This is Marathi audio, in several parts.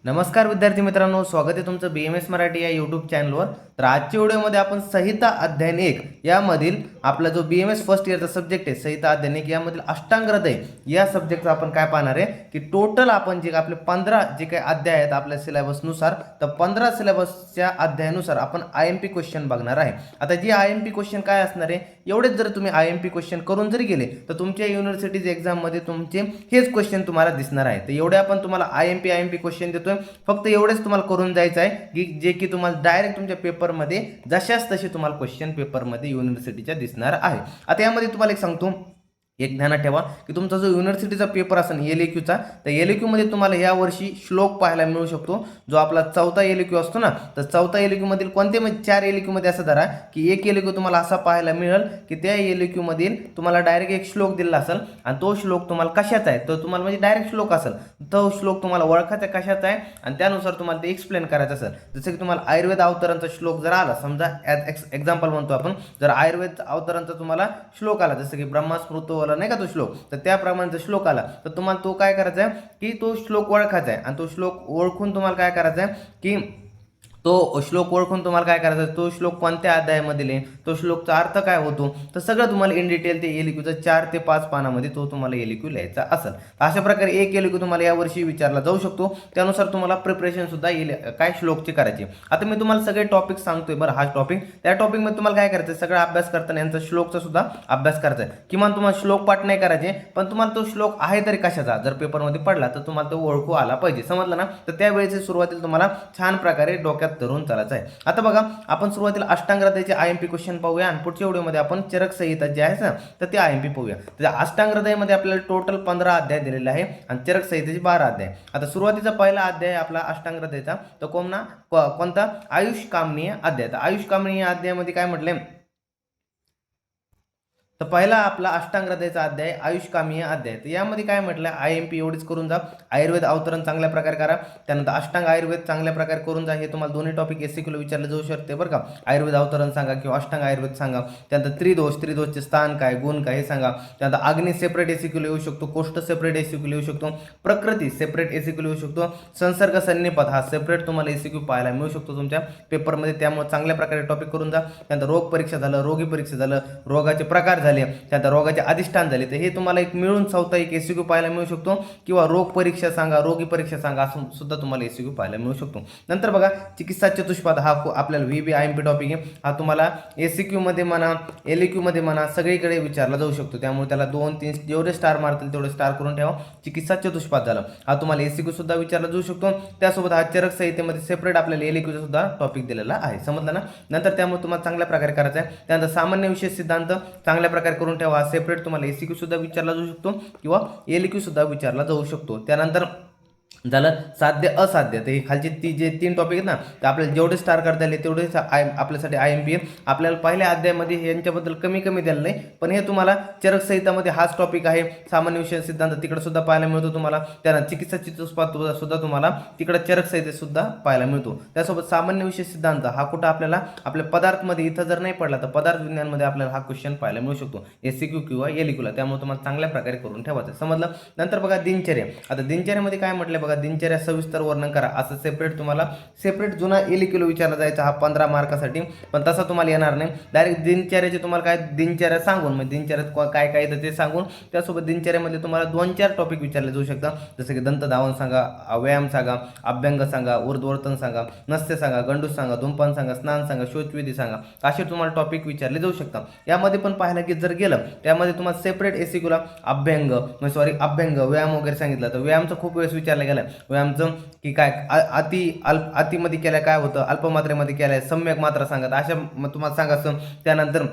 नमस्कार विद्यार्थी मित्रांनो, स्वागत आहे तुमचं BMS मराठी या यूट्यूब चॅनलवर। तर आजच्या व्हिडिओमध्ये आपण संहिता अध्ययन 1 यामधील आपला जो BMS फर्स्ट इयरचा सब्जेक्ट आहे संहिता अध्ययन 1 यामधील अष्टांग हृदय या सब्जेक्टचा आपण काय पाहणार आहे की टोटल आपण जे आपले 15 जे काही अध्याय आहेत आपल्या सिलेबसनुसार, तर 15 सिलेबसच्या अध्यायानुसार आपण IMP क्वेश्चन बघणार आहे। आता जी IMP क्वेश्चन काय असणार आहे, एवढेच जर तुम्ही IMP क्वेश्चन करून जरी गेले तर तुमच्या युनिव्हर्सिटीज एक्झाममध्ये तुमचे हेच क्वेश्चन तुम्हाला दिसणार आहे। तर एवढे आपण तुम्हाला IMP क्वेश्चन देतो, फक्त एवढेच तुम्हाला करून जायचं आहे की जे की तुम्हाला डायरेक्ट तुमच्या पेपरमध्ये जशाच तसे तुम्हाला क्वेश्चन पेपरमध्ये युनिव्हर्सिटीच्या दिसणार आहे। आता यामध्ये तुम्हाला एक सांगतो, एक ध्यानात ठेवा की तुमचा जो युनिव्हर्सिटीचा पेपर असेल LAQचा, तर LAQ मध्ये तुम्हाला या वर्षी श्लोक पाहायला मिळू शकतो। जो आपला चौथा LAQ असतो ना, तर चौथा LAQ मधील कोणते 4 LAQ मध्ये असं धरा की एक LAQ तुम्हाला असा पाहायला मिळेल की त्या LAQ मधील तुम्हाला डायरेक्ट एक श्लोक दिलेला असेल आणि तो श्लोक तुम्हाला कशाचा आहे, तो तुम्हाला म्हणजे डायरेक्ट श्लोक असेल, तो श्लोक तुम्हाला ओळखायचा कशाचा आहे आणि त्यानुसार तुम्हाला ते एक्सप्लेन करायचं असेल। जसं की तुम्हाला आयुर्वेद अवतरणचा श्लोक जर आला, समजा एक्झाम्पल म्हणतो आपण, जर आयुर्वेद अवतरणचा तुम्हाला श्लोक आला जसं की ब्रह्मस्मृतो नाही का तो श्लोक, तर त्याप्रमाणे श्लोक आला तर तुम्हाला तो काय करायचा आहे की तो श्लोक ओळखायचा आहे आणि तो श्लोक ओळखून तुम्हाला काय करायचं आहे की तो श्लोक ओळखून तुम्हाला काय करायचं, तो श्लोक कोणत्या अध्यायामधील आहे, तो श्लोकचा अर्थ काय होतो, तर सगळं तुम्हाला इन डिटेल ते LAQचा 4 ते 5 पानामध्ये तो तुम्हाला LAQ लिहायचा असेल। अशा प्रकारे एक LAQ तुम्हाला यावर्षी विचारला जाऊ शकतो, त्यानुसार तुम्हाला प्रिपरेशन सुद्धा काय श्लोकची करायची। आता मी तुम्हाला सगळे टॉपिक सांगतोय बरं, हा टॉपिक त्या टॉपिकमध्ये तुम्हाला काय करायचं, सगळा अभ्यास करताना यांचा श्लोकचा सुद्धा अभ्यास करायचा आहे। किमान तुम्हाला श्लोक पाठ नाही करायचे, पण तुम्हाला तो श्लोक आहे तरी कशाचा जर पेपरमध्ये पडला तर तुम्हाला तो ओळखू आला पाहिजे, समजलं ना। तर त्यावेळेस सुरुवातीला तुम्हाला छान प्रकारे डोक्यात धरून चालायचं आहे। आता बघा, आपण सुरुवातीला अष्टांग हृदयाचे IMP क्वेश्चन पाहूया आणि पुढच्या व्हिडिओमध्ये आपण चरक संहिता जे आहे ना तर ते IMP पाहूया। तर अष्टांग हृदयामध्ये आपल्याला टोटल 15 अध्याय दिलेले आहे आणि चरक संहितेचे 12 अध्याय। आता सुरुवातीचा पहिला अध्याय आपला अष्टांग हृदयाचा, तो कोणता आयुष कामनीय अध्याय। तर आयुष कामनीय अध्यायामध्ये काय म्हटलंय, तर पहिला आपला अष्टांग हृदयाचा अध्याय आयुष कामीय अध्याय। तर यामध्ये काय म्हटलं, IMP एवढीच करून जा, आयुर्वेद अवतरण चांगल्या प्रकारे करा, त्यानंतर अष्टांग आयुर्वेद चांगल्या प्रकारे करून जा। हे तुम्हाला दोन्ही टॉपिक SCQ विचारले जाऊ शकते बरं का, आयुर्वेद अवतरण सांगा किंवा अष्टांग आयुर्वेद सांगा। त्यानंतर त्रिदोषचे स्थान काय, गुण काय हे सांगा। त्यानंतर अग्नी सेपरेट SCQ येऊ शकतो, कोष्ठ सेपरेट SCQ येऊ शकतो, प्रकृती सेपरेट SCQ येऊ शकतो, संसर्ग सन्निपात हा सेपरेट तुम्हाला SCQ पाहायला मिळू शकतो तुमच्या पेपरमध्ये, त्यामुळे चांगल्या प्रकारे टॉपिक करून जा। त्यानंतर रोग परीक्षा झालं, रोगी परीक्षा झालं, रोगाचे प्रकार झाले, त्यानंतर रोगाचे अधिष्ठान झाले, तर हे तुम्हाला एक मिळून चौथा एक SCQ पाहायला मिळू शकतो, किंवा रोग परीक्षा सांगा, रोगी परीक्षा सांगा असं सुद्धा तुम्हाला SCQ पाहायला मिळू शकतो। नंतर बघा, चिकित्सा चतुष्पाद हा आपल्याला VB IMP टॉपिक आहे, हा तुम्हाला SCQ मध्ये म्हणा LAQ मध्ये म्हणा सगळीकडे विचारला जाऊ शकतो, त्यामुळे त्याला 2-3 जेवढे स्टार मारतील तेवढे स्टार करून ठेवा। चिकित्सा चतुष्पाद झाला, हा तुम्हाला SCQ सुद्धा विचारला जाऊ शकतो। त्यासोबत हा चरक संहितेमध्ये सेपरेट आपल्याला LAQ सुद्धा टॉपिक दिलेला आहे, समजलं ना। नंतर त्यामुळे तुम्हाला चांगल्या प्रकारे करायचं आहे। त्यानंतर सामान्य विशेष सिद्धांत चांगल्या प्रकारे करून ठेवा, सेपरेट तुम्हाला SCQ सुद्धा विचारला जाऊ शकतो किंवा LAQ सुद्धा विचारला जाऊ शकतो। त्यानंतर झालं साध्य असाध्य, तर हे खालचे जे 3 टॉपिक आहेत ना, तर आपल्याला जेवढे स्टार करता आले तेवढे आपल्यासाठी IMP आहे। आपल्याला पहिल्या अध्यायामध्ये यांच्याबद्दल कमी दिलं नाही, पण हे तुम्हाला चरक संहितामध्ये हाच टॉपिक आहे। सामान्य विषय सिद्धांत तिकडे सुद्धा पाहायला मिळतो तुम्हाला, त्यानंतर चिकित्सा चतुष्पाद सुद्धा तुम्हाला तिकडे चरक संहितेत सुद्धा पाहायला मिळतो। त्यासोबत सामान्य विषय सिद्धांत हा कुठं आपल्याला आपल्या पदार्थमध्ये इथं जर नाही पडला तर पदार्थ विज्ञानमध्ये आपल्याला हा क्वेश्चन पाहायला मिळू शकतो SCQ किंवा LAQला, त्यामुळे तुम्हाला चांगल्या प्रकारे करून ठेवायचं, समजलं। नंतर बघा दिनचर्या, आता दिनचर्यामध्ये काय म्हटलं बघा, दिनचर्या सविस्तर वर्णन करा, असं सेपरेट तुम्हाला सेपरेट जुना LAQ विचारला जायचा हा 15 मार्कासाठी, पण तसा तुम्हाला येणार नाही। डायरेक्ट दिनचर्याचे तुम्हाला काय दिनचर्या सांगून, म्हणजे दिनचर्यात काय काय येतं ते सांगून, त्यासोबत दिनचर्यामध्ये तुम्हाला 2-4 टॉपिक विचारले जाऊ शकतात, जसं की दंतधावन सांगा, व्यायाम सांगा, अभ्यंग सांगा, ऊर्ध्ववर्तन सांगा, नस्य सांगा, गंडूस सांगा, धूमपान सांगा, स्नान सांगा, शौचविधी सांगा, असे तुम्हाला टॉपिक विचारले जाऊ शकतात। यामध्ये पण पाहायला की जर गेलं त्यामध्ये तुम्हाला सेपरेट SCQला अभ्यंग व्यायाम वगैरे सांगितलं, तर व्यायामचं खूप वेळेस विचारलं गेलं, व्यायामचं की काय अतिमध्ये केल्या काय होतं, अल्पमात्रेमध्ये केल्या सम्यक मात्रा सांगत, अशा तुम्हाला सांगायचं। त्यानंतर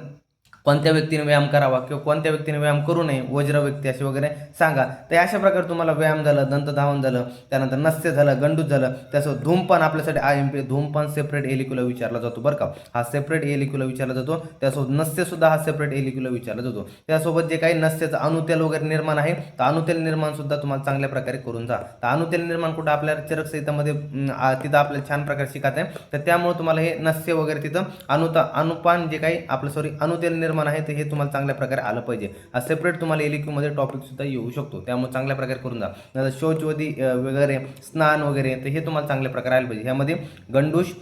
कोणत्या व्यक्तीने व्यायाम करावा किंवा कोणत्या व्यक्तीने व्यायाम करू नये, वज्र व्यक्ती असे वगैरे सांगा। तर अशा प्रकारे तुम्हाला व्यायाम झालं, दंतधावन झालं, त्यानंतर नस्य झालं, गंडूस झालं, त्यासोबत धूमपान आपल्यासाठी IMP, धूमपान सेपरेट LAQला विचारला जातो बरं का, हा सेपरेट LAQला विचारला जातो। त्यासोबत नस्य सुद्धा हा सेपरेट LAQला विचारला जातो। त्यासोबत जे काही नस्यचं अनुतेल वगैरे निर्माण आहे, तर अनुतेल निर्माण सुद्धा तुम्हाला चांगल्या प्रकारे करून जा। तर अनुतेल निर्माण कुठं आपल्याला चरक संहितामध्ये तिथं आपल्याला छान प्रकारे शिकायचं आहे, तर त्यामुळे तुम्हाला हे नस्य वगैरे तिथं अनुपान जे काही आपलं अनुतेल निर्माण परिभ्रमण आहे तर हे तुम्हाला चांगल्या प्रकारे आलं पाहिजे. हा सेपरेट तुम्हाला LQ मध्ये टॉपिक सुद्धा येऊ शकतो, त्यामुळे चांगल्या प्रकारे करून जा. नंतर शौचविधी वगैरे, स्नान वगैरे, तर हे तुम्हाला चांगल्या प्रकारे आलं पाहिजे. ह्यामध्ये गंडूश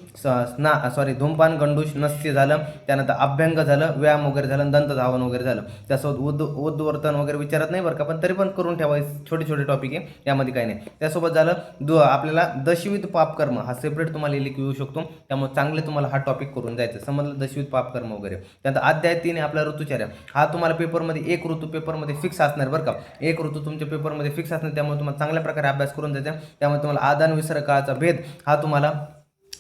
धूमपान, गंडूश, नस्य झालं, त्यानंतर अभ्यंग झालं, व्यायाम वगैरे झालं, दंतधावन वगैरे झालं. त्यासोबत उद्वर्तन वगैरे विचारत नाही बरं का, पण तरी पण करून ठेवा, छोटे छोटे टॉपिक आहे, यामध्ये काही नाही. त्यासोबत झालं आपल्याला दशविध पापकर्म, हा सेपरेट तुम्हाला LQ येऊ शकतो, त्यामुळे चांगले तुम्हाला हा टॉपिक करून जायचं. समजलं, दशविध पापकर्म वगैरे. त्यानंतर अध्याय 3 आपला ऋतुचर्या, हा तुम्हाला पेपरमध्ये एक ऋतू पेपरमध्ये फिक्स असणार बरं का, एक ऋतू तुमच्या पेपरमध्ये फिक्स असणार, त्यामुळे तुम्हाला चांगल्या प्रकारे अभ्यास करून जायचा. त्यामुळे तुम्हाला आदान विसर्ग काळाचा भेद हा तुम्हाला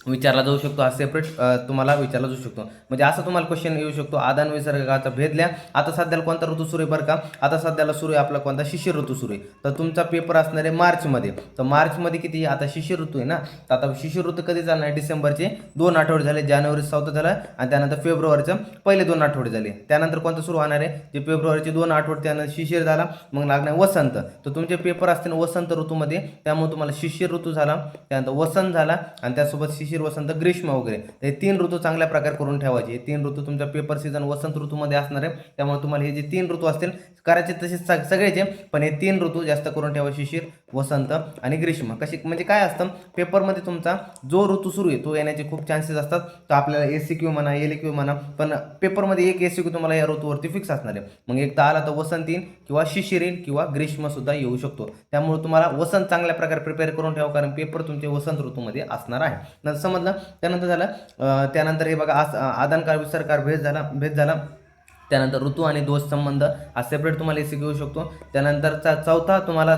विचारला जाऊ शकतो, हा सेपरेट तुम्हाला विचारला जाऊ शकतो. म्हणजे असं तुम्हाला क्वेश्चन येऊ शकतो, आदान विसर्गाचा भेद लिहा. आता सध्याला कोणता ऋतू सुरू आहे बरं का, आता सध्याला सुरू आहे आपला कोणता, शिशिर ऋतू सुरू आहे. तर तुमचा पेपर असणार आहे मार्चमध्ये. तर मार्चमध्ये किती, आता शिशिर ऋतू आहे ना, तर आता शिशिर ऋतू कधी चालणार आहे, डिसेंबरचे 2 आठवडे झाले, जानेवारी 4 झाला, आणि त्यानंतर फेब्रुवारीचं पहिले 2 आठवडे झाले. त्यानंतर कोणतं सुरू होणार आहे, जे फेब्रुवारीचे 2 आठवडे, त्यानंतर शिशिर झाला, मग लागणार वसंत. तर तुमचे पेपर असतील वसंत ऋतूमध्ये, त्यामुळे तुम्हाला शिशिर ऋतू झाला, त्यानंतर वसंत झाला, आणि त्यासोबत शिशिर, वसंत, ग्रीष्म वगैरे. हे 3 ऋतू चांगल्या प्रकारे करून ठेवायचे. हे 3 ऋतू तुमचा पेपर सीझन वसंत ऋतूमध्ये असणार आहे, त्यामुळे तुम्हाला हे जे 3 ऋतू असतील करायचे तसेच सगळेचे, पण हे 3 ऋतू जास्त करून ठेवा, शिशिर, वसंत आणि ग्रीष्म. कशी म्हणजे काय असतं, पेपरमध्ये तुमचा जो ऋतू सुरू आहे तो येण्याचे खूप चान्सेस असतात. तर आपल्याला SCQ म्हणा, LQ म्हणा, पण पेपरमध्ये एक SCQ तुम्हाला या ऋतूवरती फिक्स असणार आहे. मग एकदा आला तर वसंत येईल, किंवा शिशिर येईल, किंवा ग्रीष्म सुद्धा येऊ शकतो. त्यामुळे तुम्हाला वसंत चांगल्या प्रकारे प्रिपेअर करून ठेवा, कारण पेपर तुमचे वसंत ऋतूमध्ये असणार आहे. नंतर समजलं. त्यानंतर झालं, त्यानंतर हे बघा, आदान काळ विसर्ग काळ भेद झाला. त्यानंतर ऋतू आणि दोष संबंध, हा सेपरेट तुम्हाला SCQ येऊ शकतो. त्यानंतरचा चौथा तुम्हाला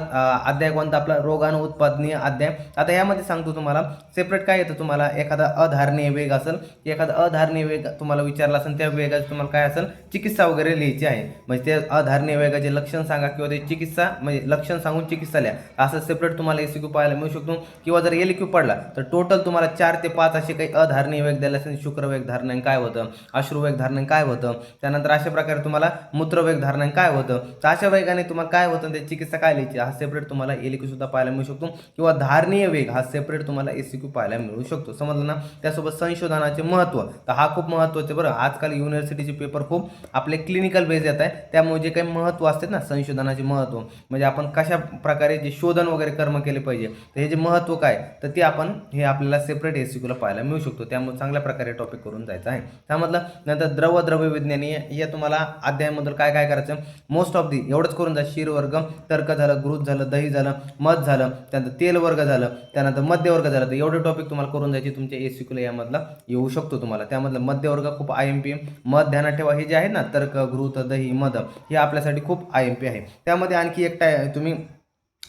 अध्याय कोणता, आपला रोगाणू उत्पादनीय अध्याय. आता यामध्ये सांगतो तुम्हाला सेपरेट काय येतं, तुम्हाला एखादा अधारणीय वेग असेल, एखादा अधारणीय वेग तुम्हाला विचारला असेल, त्या वेगाची तुम्हाला काय असेल, चिकित्सा वगैरे लिहायची आहे. म्हणजे ते अधारणीय वेगाचे लक्षण सांगा, किंवा ते चिकित्सा म्हणजे लक्षण सांगून चिकित्सा लिहा, असं सेपरेट तुम्हाला SCQ पाहायला मिळू शकतो. किंवा जर LQ पडला तर टोटल तुम्हाला 4 ते 5 असे काही अधारणीय वेग द्यायला असेल. शुक्रवेग धारणा काय होतं, अश्रुवेग धारणा काय होतं, त्यानंतर अशा प्रकारे तुम्हाला मूत्रवेग धारणा काय होतं, तर अशा वेगाने तुम्हाला काय होतं, त्याची चिकित्सा काय लिहायची, हा सेपरेट तुम्हाला LQ सुद्धा पाहायला मिळू शकतो. किंवा धारणीय वेग, हा सेपरेट तुम्हाला SCQ पाहायला मिळू शकतो. समजलं ना. त्यासोबत संशोधनाचे महत्त्व, तर हा खूप महत्त्वाचे बरं. आजकाल युनिव्हर्सिटीचे पेपर खूप आपले क्लिनिकल बेस येत आहे, त्यामुळे जे काही महत्त्व असते ना, संशोधनाचे महत्त्व म्हणजे आपण कशा प्रकारे जे शोधन वगैरे कर्म केले पाहिजे, तर हे जे महत्त्व काय, तर ते आपण हे आपल्याला सेपरेट SCQ ला पाहायला मिळू शकतो. त्यामुळे चांगल्या प्रकारे टॉपिक करून जायचं आहे. त्यामधलं नंतर द्रव्य विज्ञानी, हे तुम्हाला अध्यायामधून काय काय करायचं, मोस्ट ऑफ दी एवढंच करून जा. क्षीर वर्ग, तर्क झालं, घृत झालं, दही झालं, मध झालं, त्यानंतर तेल वर्ग झालं, त्यानंतर मध्यवर्ग झालं. तर एवढे टॉपिक तुम्हाला करून जायचे तुमच्या SCQ ला यामधला येऊ शकतो तुम्हाला. त्यामधलं मध्यवर्ग खूप IMP, मध ध्यानात ठेवा. हे जे आहे ना, तर्क, घृत, दही, मध, हे आपल्यासाठी खूप IMP आहे. त्यामध्ये आणखी एक तुम्ही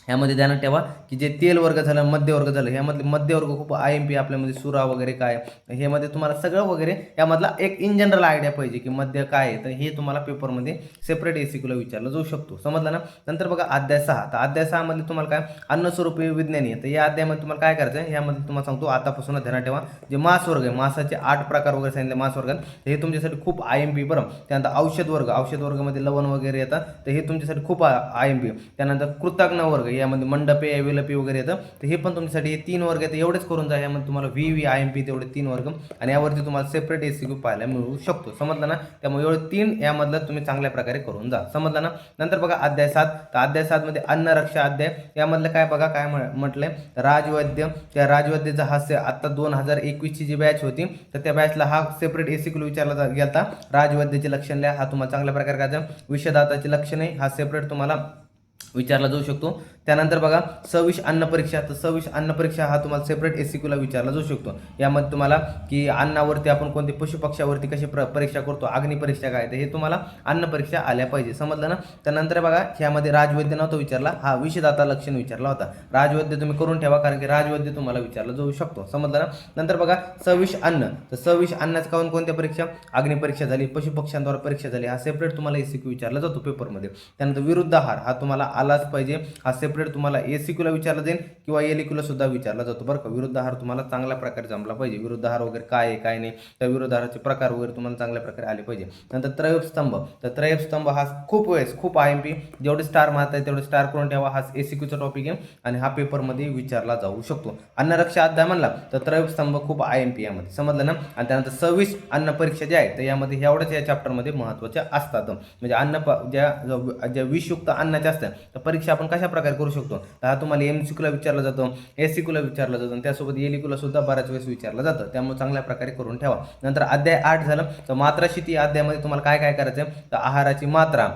ह्यामध्ये ध्यानात ठेवा की जे तेल वर्ग झालं, मध्यवर्ग झालं, ह्यामधले मध्यवर्ग खूप IMP आपल्यामध्ये सुरा वगैरे काय, ह्यामध्ये तुम्हाला सगळं वगैरे यामधला एक इन जनरल आयडिया पाहिजे की मध्य काय आहे, तर हे तुम्हाला पेपरमध्ये सेपरेट SCQ ला विचारलं जाऊ शकतो. समजलं ना. नंतर बघा अध्याय 6, तर अध्याय 6 मध्ये तुम्हाला काय, अन्नस्वरूपी विज्ञानी आहे. तर या अध्यायामध्ये तुम्हाला काय करायचं आहे, यामध्ये तुम्हाला सांगतो आतापासूनच ध्यानात ठेवा. जे मास वर्ग आहे, मासाचे 8 प्रकार वगैरे सांगितले मास वर्गात, तर हे तुमच्यासाठी खूप IMP बरं. त्यानंतर औषध वर्गामध्ये लवण वगैरे येतात, तर हे तुमच्यासाठी खूप IMP. त्यानंतर कृतज्ञ वर्ग, यामध्ये मंडपे, विलपी वगैरे येतं, तर हे पण तुमच्यासाठी हे 3 वर्ग आहेत. एवढेच करून जा. यामध्ये तुम्हाला VV IMP तेवढे 3 वर्ग, आणि यावरती तुम्हाला सेपरेट SCQ पाहायला मिळू शकतो. समजलं ना. त्यामुळे एवढे 3 यामधलं तुम्ही चांगल्या प्रकारे करून जा. समजलं ना. नंतर बघा अध्याय 7, तर अध्याय 7 मध्ये अन्नरक्षा अध्याय, यामधलं काय बघा काय म्हटलंय, राजवैद्य. त्या राजवैद्यचा हास्य आता 2021 ची जी बॅच होती, तर त्या बॅचला हा सेपरेट SCQ विचारला गेला. राजवैद्याचे लक्षण लिहा, हा तुम्हाला चांगल्या प्रकारे करायचा. विषदाताचे लक्षणे, हा सेपरेट तुम्हाला विचारला जाऊ शकतो. त्यानंतर बघा सविष अन्न परीक्षा, तर सविष अन्न परीक्षा हा तुम्हाला सेपरेट SCQ ला विचारला जाऊ शकतो. यामध्ये तुम्हाला की अन्नावरती आपण कोणते पशुपक्ष्यावरती कशी परीक्षा करतो, अग्नि परीक्षा काय, तर हे तुम्हाला अन्न परीक्षा आल्या पाहिजे. समजलं ना. त्यानंतर बघा ह्यामध्ये राजवैद्य नव्हता विचारला, हा विषदाता लक्षण विचारला होता. राजवैद्य तुम्ही करून ठेवा, कारण की राजवैद्य तुम्हाला विचारला जाऊ शकतो. समजलं ना. नंतर बघा सविष अन्न, तर सविष अन्नाचं काऊन कोणत्या परीक्षा, अग्नि परीक्षा झाली, पशुपक्ष्यांद्वारे परीक्षा झाली, हा सेपरेट तुम्हाला SCQ विचारला जातो पेपरमध्ये. त्यानंतर विरुद्ध आहार, हा तुम्हाला आलाच पाहिजे. हा सेपरेट तुम्हाला एसीक्यूला विचारला जाईल किंवा एलक्यूला सुद्धा विचारला जातो बरं का. विरुद्धाहार तुम्हाला चांगल्या प्रकारे जमला पाहिजे. विरुद्धाहार वगैरे काय आहे काय नाही, त्या विरुद्धाहाराचे प्रकार वगैरे तुम्हाला चांगल्या प्रकारे आले पाहिजे. नंतर त्रयस्थ स्तंभ, तर त्रयस्थ स्तंभ हा खूप वेळेस खूप IMP जेवढे स्टार मारताय तेवढे स्टार करून ठेवा. हा एसीक्यूचा टॉपिक आहे आणि हा पेपरमध्ये विचारला जाऊ शकतो. अन्नरक्षा अध्याय म्हणला तर त्रयस्थ स्तंभ खूप IMP यामध्ये, समजलं ना. आणि त्यानंतर 26 अन्न परीक्षा ज्या आहेत तर यामध्ये एवढ्याच या चॅप्टरमध्ये महत्त्वाच्या असतात. म्हणजे ज्या विषयुक्त अन्नाच्या असतात तर परीक्षा आपण कशा प्रकारे करू शकतो, तर हा तुम्हाला MCQला विचारला जातो, एसीक्यूला विचारला जातो आणि त्यासोबत एलक्यूला सुद्धा बऱ्याच वेळेस विचारलं जातं. त्यामुळे चांगल्या प्रकारे करून ठेवा. नंतर अध्याय 8 झालं तर मात्राशिती अध्यायामध्ये तुम्हाला काय काय करायचं आहे, तर आहाराची मात्रा,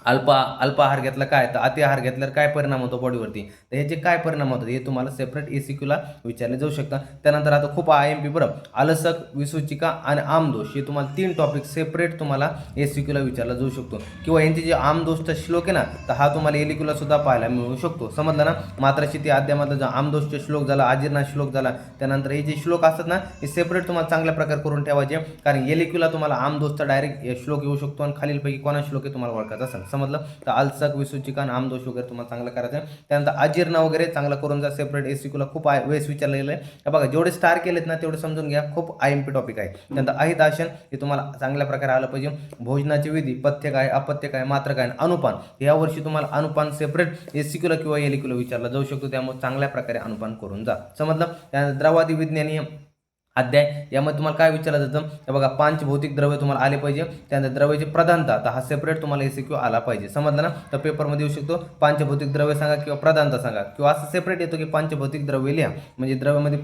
अल्पाहार घेतला काय तर अति आहार घेतल्यावर काय परिणाम होतो बॉडीवरती, तर ह्याचे काय परिणाम होतात हे तुम्हाला सेपरेट एसीक्यूला विचारले जाऊ शकतात. त्यानंतर आता खूप IMP बरं, आलसक, विसूचिका आणि आमदोष हे तुम्हाला 3 टॉपिक सेपरेट तुम्हाला एसीक्यूला विचारला जाऊ शकतो. किंवा यांचे जे आमदोषचा श्लोक आहे ना तर हा तुम्हाला एलक्यूला सुद्धा पाहायला मिळू शकतो, समजलं ना. मात्राशिती अध्यायामधला जो आमदोषचा श्लोक झाला, अजीर्ण श्लोक झाला, त्यानंतर हे जे श्लोक असतात ना हे सेपरेट तुम्हाला चांगल्या प्रकारे करून ठेवायचे. कारण एलक्यूला तुम्हाला आमदोषचा डायरेक्ट श्लोक येऊ शकतो आणि खालीलपैकी कोणा श्लोक आहे तुम्हाला ओळखायचा असेल, समजलं. तर आलसक, विसूचिका आणि आमदोष वगैरे तुम्हाला चांगलं करायचं. त्यानंतर अजीर्ण वगैरे चांगलं करून जा, सेपरेट एसीक्यूला खूप वेळेस विचारलं गेलं आहे बघा. जेवढे स्टार केलेत ना तेवढे समजून घ्या, खूप IMP टॉपिक आहे. त्यानंतर अहित आसन हे तुम्हाला चांगल्या प्रकारे आलं पाहिजे. भोजनाची विधी, पथ्य काय, अपत्य काय, मात्र काय, अनुपान, या वर्षी तुम्हाला अनुपान सेपरेट एसीक्यूला किंवा एलक्यूला विचारला जाऊ शकतो. त्यामुळे चांगल्या प्रकारे अनुपान करून जा, समजलं. त्यानंतर द्रवादी विज्ञानी अध्याय यामध्ये तुम्हाला काय विचारलं जातं, तर बघा पंचभौतिक द्रव्य तुम्हाला आले पाहिजे. त्यानंतर द्रव्याची प्रधानता, तर हा सेपरेट तुम्हाला एसीक्यू आला पाहिजे, समजलं ना. तर पेपरमध्ये येऊ शकतो पंचभौतिक द्रव्य सांगा किंवा प्रधानता सांगा, किंवा असं सेपरेट येतो की पंचभौतिक द्रव्य लिहा. म्हणजे द्रव्यामध्ये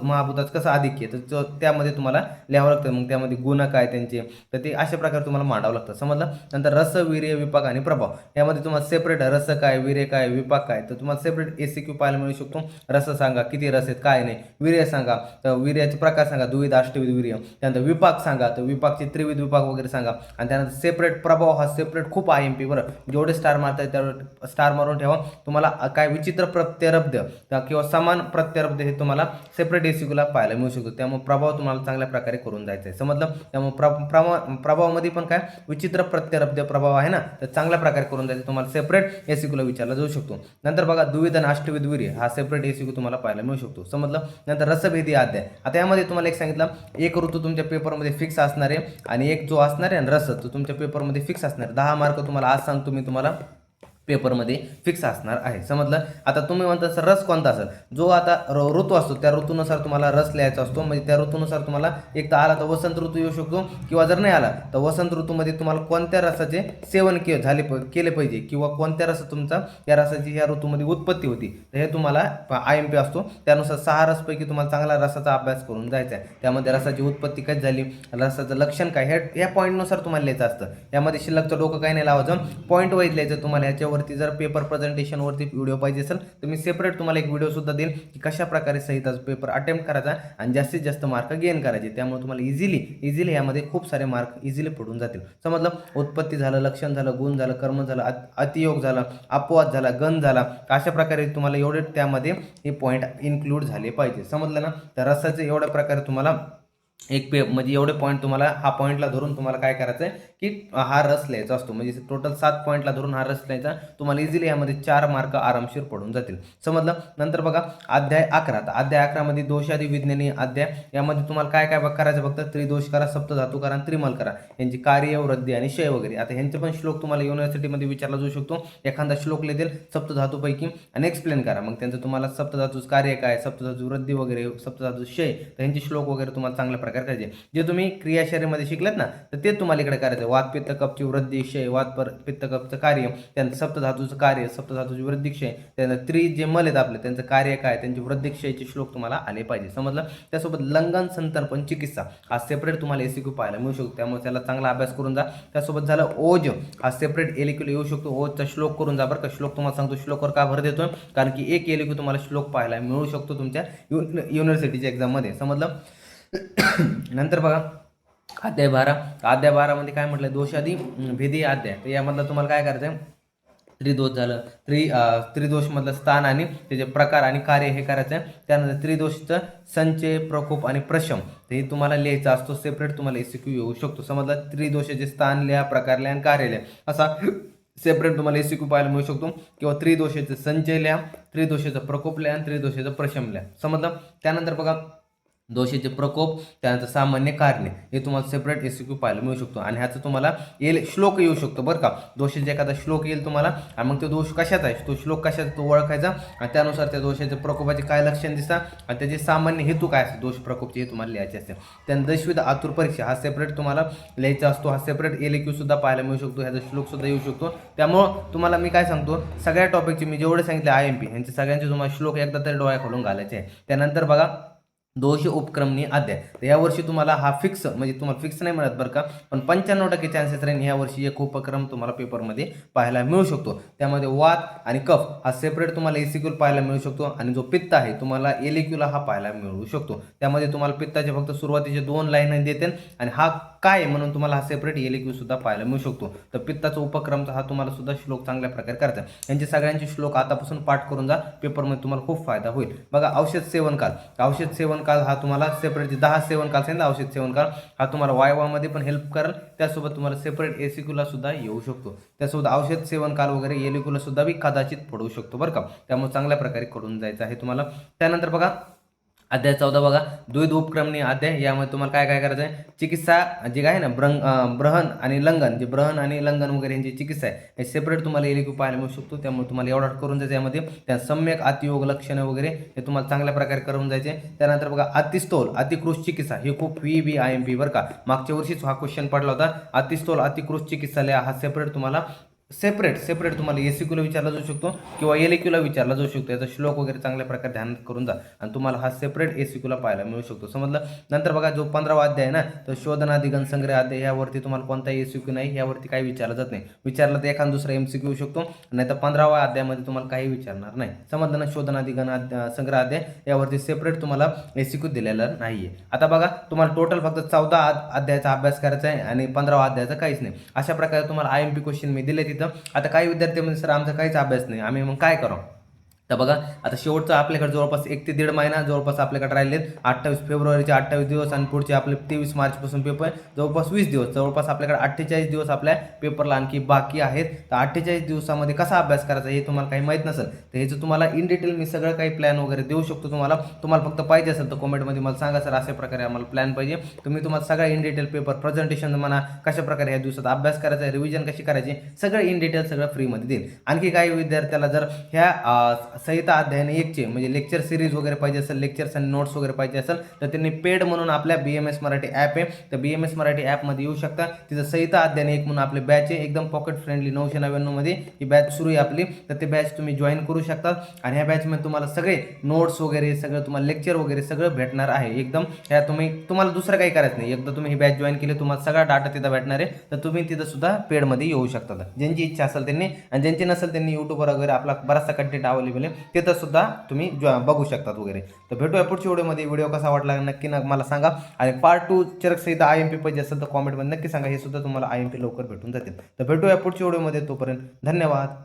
महाभूताचं कसं आधिक्य तर त्यामध्ये तुम्हाला लिहावं लागतं. मग त्यामध्ये गुण काय त्यांचे, तर ते अशा प्रकारे तुम्हाला मांडावं लागतं, समजलं. नंतर रस, वीर्य, विपाक आणि प्रभाव यामध्ये तुम्हाला सेपरेट रस काय, वीर्य काय, विपाक काय, तर तुम्हाला सेपरेट एसीक्यू पाहायला मिळू शकतो. रस सांगा किती रस आहेत काय नाही, वीर्य सांगा तर वीर्याचे प्रकार सांगा, द्विविध, अष्टविध वीर्य. त्यानंतर विपाक सांगा तर विपाकचे त्रिविध विपाक वगैरे सांगा. आणि त्यानंतर सेपरेट प्रभाव, हा सेपरेट खूप IMP बरं. जेवढे स्टार मारताय तेवढे स्टार मारून ठेवा. तुम्हाला काय विचित्र प्रत्ययरब्ध किंवा समान प्रत्ययरब्ध हे तुम्हाला सेपरेट एसीक्यूला पाहायला मिळू शकतो. त्यामुळे प्रभाव तुम्हाला चांगल्या प्रकारे करून जायचं आहे, समजलं. त्यामुळे प्रभावामध्ये पण काय विचित्र प्रत्ययरब्ध प्रभाव आहे ना तर चांगल्या प्रकारे करून जायचं, तुम्हाला सेपरेट एसीक्यूला विचारला जाऊ शकतो. नंतर बघा द्विविध आणि अष्टविध वीर्य हा सेपरेट एसीक्यू तुम्हाला पाहायला मिळू शकतो, समजलं. नंतर रसभेदी अध्याय, आता यामध्ये तुम्हाला एक सांगितलं एक ऋतू तुमच्या पेपरमध्ये फिक्स असणार आहे आणि एक जो असणार आहे रस तो तुमच्या पेपरमध्ये फिक्स असणार आहे. 10 मार्क तुम्हाला आज सांगतो मी तुम्हाला पेपरमध्ये फिक्स असणार आहे, समजलं. आता तुम्ही म्हणता सर रस कोणता असेल, जो आता ऋतू असतो त्या ऋतूनुसार तुम्हाला रस लिहायचा असतो. म्हणजे त्या ऋतूनुसार तुम्हाला एक तर आला तर वसंत ऋतू येऊ शकतो, किंवा जर नाही आला तर वसंत ऋतूमध्ये तुम्हाला कोणत्या रसाचे सेवन केले पाहिजे किंवा कोणत्या रस तुमचा या रसाची ह्या ऋतूमध्ये उत्पत्ती होती, तर हे तुम्हाला IMP असतो. त्यानुसार 6 रसपैकी तुम्हाला चांगला रसाचा अभ्यास करून जायचा आहे. त्यामध्ये रसाची उत्पत्ती कशी झाली, रसाचं लक्षण काय, ह्या पॉईंटनुसार तुम्हाला लिहायचं असतं. यामध्ये शिल्लकचं डोकं काही नाही लावायचं, पॉईंट वाईज लिहायचं तुम्हाला. ह्याच्यावरती जर पेपर प्रेझेंटेशनवरती व्हिडिओ पाहिजे असेल तर मी सेपरेट तुम्हाला एक व्हिडिओ सुद्धा देईल की कशा प्रकारे सहिताचा पेपर अटेम्प्ट करायचा आणि जास्तीत जास्त मार्क गेन करायचे. त्यामुळे तुम्हाला इझिली यामध्ये खूप सारे मार्क इझिली पडून जातील, समजलं. उत्पत्ती झालं, लक्षण झालं, गुण झालं, कर्म झालं, अतियोग झाला, अपवाद झाला, गण झाला, अशा प्रकारे तुम्हाला एवढे त्यामध्ये हे पॉईंट इन्क्लूड झाले पाहिजे, समजलं ना. तर रसाचे एवढ्या प्रकारे तुम्हाला म्हणजे एवढे पॉईंट तुम्हाला हा पॉईंटला धरून तुम्हाला काय करायचं आहे की हा रस लिहायचा असतो. म्हणजे टोटल 7 पॉईंटला धरून हा रस लिहायचा, तुम्हाला इझिली यामध्ये 4 मार्क आरामशीर पडून जातील, समजलं. नंतर बघा अध्याय 11, तर अध्याय 11 मध्ये दोषादी विज्ञानी अध्याय, यामध्ये तुम्हाला काय काय करायचं फक्त त्रिदोष करा, सप्तधातू करा आणि त्रिमल करा, यांची कार्य, वृद्धी आणि क्षय वगैरे. आता ह्यांचे पण श्लोक तुम्हाला युनिव्हर्सिटीमध्ये विचारला जाऊ शकतो. एखादा श्लोक लिहितील सप्तधातूपैकी आणि एक्सप्लेन करा, मग त्यांचं तुम्हाला सप्तधातूचं कार्य काय, सप्तधातू वृद्धी वगैरे, सप्तधातू क्षय, तर ह्यांचे श्लोक वगैरे तुम्हाला चांगल्या प्रकारे करायचे. जे तुम्ही क्रियाशरीमध्ये शिकलात ना तर ते तुम्हाला इकडे करायचं. वात पित्त कपची वृद्धी क्षय, वात पित्त कपचं कार्य, त्यांचं सप्तधातूचं कार्य, सप्तधातूची वृद्धी क्षय, त्यांचं जे मल आहेत आपले त्यांचं कार्य काय, त्यांची वृद्धी क्षयचे श्लोक तुम्हाला आले पाहिजे, समजलं. त्यासोबत लंघन, संतर्पण, चिकित्सा हा सेपरेट तुम्हाला एसीक्यू पाहायला मिळू शकतो. त्यामुळे त्याला चांगला अभ्यास करून जा. त्यासोबत झालं ओज, हा सेपरेट एलक्यूला येऊ शकतो. ओजचा श्लोक करून जा बरं का. श्लोक तुम्हाला सांगतो श्लोकवर का भर देतो, कारण की एक एलक्यू तुम्हाला श्लोक पाहायला मिळू शकतो तुमच्या युनिव्हर्सिटीच्या एक्झाममध्ये, समजलं. नंतर बघा अध्याय 12 मध्ये काय म्हटलं, दोषादी भेदी अध्याय, तर यामधलं तुम्हाला काय करायचं आहे, त्रिदोष झालं, त्रिदोष मधलं स्थान आणि त्याचे प्रकार आणि कार्य हे करायचं आहे. त्यानंतर त्रिदोषचं संचय, प्रकोप आणि प्रशम, तर हे तुम्हाला लिहायचं असतो. सेपरेट तुम्हाला एसीक्यू येऊ शकतो, समजलं. त्रिदोषाचे स्थान लिहा, प्रकार लिहा आणि कार्य लिहा, असा सेपरेट तुम्हाला एसीक्यू पाहायला मिळू शकतो किंवा त्रिदोषेचे संचय लिहा, त्रिदोषेचा प्रकोप लिहा आणि त्रिदोषेचा प्रशम लिहा. समजलं. त्यानंतर बघा दोषेचे प्रकोप, त्यानंतर सामान्य कारणे हे तुम्हाला सेपरेट एसीक्यू पाहायला मिळू शकतो आणि ह्याचं तुम्हाला येईल श्लोक येऊ शकतो बरं का. दोषाचे एखादा श्लोक येईल तुम्हाला आणि मग तो दोष कशाचा आहे, तो श्लोक कशाचा तो ओळखायचा आणि त्यानुसार त्या दोषाच्या प्रकोपाचे काय लक्षण दिसतात आणि त्याचे सामान्य हेतू काय असते दोष प्रकोपचे हे तुम्हाला लिहायचे असते. त्यानंतर दशविध आतुर परीक्षा हा सेपरेट तुम्हाला लिहायचा असतो. हा सेपरेट एलक्यू सुद्धा पाहायला मिळू शकतो, ह्याचा श्लोक सुद्धा येऊ शकतो. त्यामुळं तुम्हाला मी काय सांगतो, सगळ्या टॉपिकचे मी जेवढे सांगितले IMP यांचे सगळ्यांचे तुम्हाला श्लोक एकदा तरी डोळ्या खोलून घालायचे आहे. त्यानंतर बघा दोष उपक्रमणी अध्याय, तर यावर्षी तुम्हाला हा फिक्स म्हणजे तुम्हाला फिक्स नाही मिळत बरं का, पण 95% चान्सेस राहील यावर्षी एक उपक्रम तुम्हाला पेपरमध्ये पाहायला मिळू शकतो. त्यामध्ये वात आणि कफ हा सेपरेट तुम्हाला एसीक्यूल पाहायला मिळू शकतो आणि जो पित्त आहे तुम्हाला एलिक्यूला हा पाहायला मिळू शकतो. त्यामध्ये तुम्हाला पित्ताचे फक्त सुरुवातीचे 2 लाईन देते आणि हा काय म्हणून तुम्हाला हा सेपरेट एलिक्यू सुद्धा पाहायला मिळू शकतो. तर पित्ताचा उपक्रमचा हा तुम्हाला सुद्धा श्लोक चांगल्या प्रकारे करायचा. यांचे सगळ्यांचे श्लोक आतापासून पाठ करून जा, पेपरमध्ये तुम्हाला खूप फायदा होईल. बघा औषध सेवन काल, औषध सेवन काल हा तुम्हाला सेपरेट 10 सेवन काल सांगितलं औषध सेवन काल हा तुम्हाला वायवामध्ये पण हेल्प करेल. त्यासोबत तुम्हाला सेपरेट एसिक्यूला सुद्धा येऊ शकतो. त्यासोबत औषध सेवन काल वगैरे एलिक्यूला सुद्धा बी कदाचित पडू शकतो बरं का. त्यामुळे चांगल्या प्रकारे करून जायचं आहे तुम्हाला. त्यानंतर बघा अध्याय 14 बघा द्वैध उपक्रमणी अध्याय, यामध्ये तुम्हाला काय काय करायचं आहे, चिकित्सा जे काय आहे ना ब्रहण आणि लंघन, जे ब्रहण आणि लंघन वगैरे यांची चिकित्सा आहे हे सेपरेट तुम्हाला एलिक्यू पाहायला मिळू शकतो. त्यामुळे तुम्हाला एवढा करून जायचं यामध्ये. त्या सम्यक अतियोग लक्षणं वगैरे हे तुम्हाला चांगल्या प्रकारे करून जायचे. त्यानंतर बघा अतिस्थूल अतिकृष चिकित्सा हे खूप IMP बरं का, मागच्या वर्षीच हा क्वेश्चन पडला होता. अतिस्थूल अतिकृष चिकित्सालय हा सेपरेट तुम्हाला सेपरेट तुम्हाला एसीक्यूला विचारला जाऊ शकतो किंवा एलिक्यूला विचारला जाऊ शकतो. याचा श्लोक वगैरे चांगल्या प्रकारे ध्यान करून जा आणि तुम्हाला हा सेपरेट एसीक्यूला पाहायला मिळू शकतो. समजलं. नंतर बघा जो 15वा अध्याय आहे ना, तर शोधनादी घनसंग्रह अध्याय, यावरती तुम्हाला कोणताही एसीक्यू नाही, यावरती काही विचारलं जात नाही. विचारलं तर एखादा दुसरा MCQ येऊ शकतो, नाही तर 15वा अध्यायामध्ये तुम्हाला काही विचारणार नाही. समजलं ना. शोधनादी घन संग्रह अध्याय यावरती सेपरेट तुम्हाला एसीक्यू दिलेला नाहीये. आता बघा तुम्हाला टोटल फक्त 14 अध्यायाचा अभ्यास करायचा आहे आणि 15वा अध्यायाचा काहीच नाही. अशा प्रकारे तुम्हाला IMP क्वेश्चन मी दिले तिथं. आता काही विद्यार्थी म्हणजे सर आमचा काहीच अभ्यास नाही, आम्ही मग काय करावं. तर बघा आता शेवटचं आपल्याकडे जवळपास 1 ते 1.5 महिना जवळपास आपल्याकडे राहिलेत. 28 फेब्रुवारीचे 28 दिवस आणि पुढचे आपले 23 मार्चपासून पेपर जवळपास 20 दिवस, जवळपास आपल्याकडे 48 दिवस आपल्या पेपरला आणखी बाकी आहेत. तर 48 दिवसामध्ये कसा अभ्यास करायचा हे तुम्हाला काही माहीत नसेल तर ह्याचं तुम्हाला इन डिटेल मी सगळं काही प्लॅन वगैरे देऊ शकतो तुम्हाला. तुम्हाला फक्त पाहिजे असेल तर कमेंटमध्ये मला सांगा सर अशा प्रकारे आम्हाला प्लॅन पाहिजे. तुम्ही तुम्हाला सगळं इन डिटेल पेपर प्रेझेंटेशन म्हणा कशा प्रकारे ह्या दिवसात अभ्यास करायचा, रिव्हिजन कशी करायची, सगळं इन डिटेल सगळं फ्रीमध्ये देईल. आणखी काही विद्यार्थ्याला जर ह्या संहिता अध्यायन 1चे म्हणजे लेक्चर सिरीज वगैरे पाहिजे असेल, लेक्चर्स आणि नोट्स वगैरे पाहिजे असेल तर त्यांनी पेड म्हणून आपल्या BMS मराठी ॲप आहे, तर BMS मराठी ॲपमध्ये येऊ शकता. तिथं संहिता अध्यायन 1 म्हणून आपले बॅच आहे, एकदम पॉकेट फ्रेंडली 999 मध्ये ही बॅच सुरू आहे आपली. तर ते बॅच तुम्ही जॉईन करू शकता आणि ह्या बॅचमध्ये तुम्हाला सगळे नोट्स वगैरे सगळं तुम्हाला लेक्चर वगैरे सगळं भेटणार आहे एकदम. ह्या तुम्हाला दुसरं काही करायचं नाही, एकदा तुम्ही ही बॅच जॉईन केली तुम्हाला सगळा डाटा तिथं भेटणार आहे. तर तुम्ही तिथं सुद्धा पेडमध्ये येऊ शकता ज्यांची इच्छा असेल त्यांनी, आणि ज्यांची नसेल त्यांनी यूट्यूबवर वगैरे आपला बराचसा कंटेंट अवेलेबल आहे तिथं सुद्धा तुम्ही बघू शकतात वगैरे. तर भेटूया पुढच्या व्हिडिओमध्ये. व्हिडिओ कसा वाटला नक्की मला सांगा आणि पार्ट 2 चरकसहित IMP पाहिजे असेल तर कॉमेंटमध्ये नक्की सांगा, हे सुद्धा तुम्हाला IMP लवकर भेटून जातील. तर भेटूया पुढच्या व्हिडिओमध्ये, तोपर्यंत धन्यवाद.